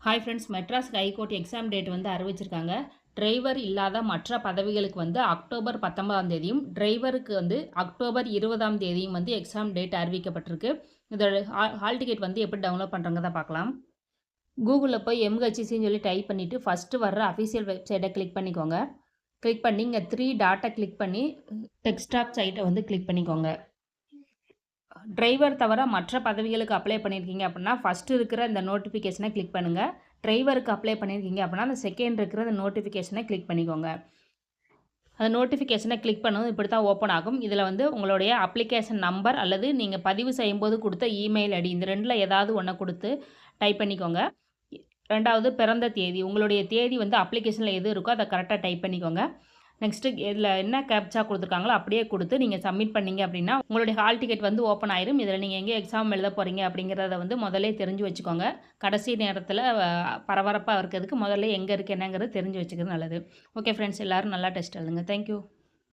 Hi friends, Madras high court exam date வந்து அறிவிச்சிருக்காங்க. Driver இல்லாத மற்ற பதவிகளுக்கு வந்து அக்டோபர் 19ஆம் தேதியும், டிரைவருக்கு வந்து அக்டோபர் 20ஆம் தேதியும் வந்து எக்ஸாம் டேட் அறிவிக்கப்பட்டிருக்கு. இதோட ஹால் டிக்கெட் வந்து எப்படி டவுன்லோட் பண்ணுறங்க பார்க்கலாம். கூகுளில் போய் எம்ஹெச்சிசின்னு சொல்லி டைப் பண்ணிவிட்டு ஃபஸ்ட்டு வர்ற அஃபிஷியல் வெப்சைட்டை கிளிக் பண்ணிக்கோங்க. கிளிக் பண்ணி இங்கே 3 டாட்டை கிளிக் பண்ணி டெஸ்க்டாப் சைட்டை வந்து கிளிக் பண்ணிக்கோங்க. டிரைவர் தவிர மற்ற பதவிகளுக்கு அப்ளை பண்ணியிருக்கீங்க அப்படின்னா ஃபஸ்ட்டு இருக்கிற இந்த நோட்டிஃபிகேஷனை கிளிக் பண்ணுங்கள். டிரைவருக்கு அப்ளை பண்ணியிருக்கீங்க அப்படின்னா அந்த செகண்ட் இருக்கிற இந்த நோட்டிஃபிகேஷனை கிளிக் பண்ணிக்கோங்க. அந்த நோட்டிஃபிகேஷனை கிளிக் பண்ணதும் இப்படி தான் ஓப்பன் ஆகும். இதில் வந்து உங்களுடைய அப்ளிகேஷன் நம்பர் அல்லது நீங்கள் பதிவு செய்யும்போது கொடுத்த இமெயில் ஐடி இந்த ரெண்டில் ஏதாவது ஒன்றை கொடுத்து டைப் பண்ணிக்கோங்க. ரெண்டாவது பிறந்த தேதி, உங்களுடைய தேதி வந்து அப்ளிகேஷனில் எது இருக்கோ அதை கரெக்டாக டைப் பண்ணிக்கோங்க. நெக்ஸ்ட்டு இதில் என்ன கேப்சா கொடுத்துருக்காங்களோ அப்படியே கொடுத்து நீங்கள் சப்மிட் பண்ணிங்க அப்படின்னா உங்களுடைய ஹால் டிக்கெட் வந்து ஓப்பன் ஆயிரும். இதில் நீங்கள் எங்கே எக்ஸாம் எழுத போகிறீங்க அப்படிங்கிறத வந்து முதல்ல தெரிஞ்சு வச்சுக்கோங்க. கடைசி நேரத்தில் பரபரப்பாக இருக்கிறதுக்கு முதல்ல எங்கே இருக்குது என்னங்கிறது தெரிஞ்சு வச்சுக்கிறது நல்லது. ஓகே ஃப்ரெண்ட்ஸ், எல்லோரும் நல்லா டெஸ்ட் எழுதுங்க. தேங்க்யூ.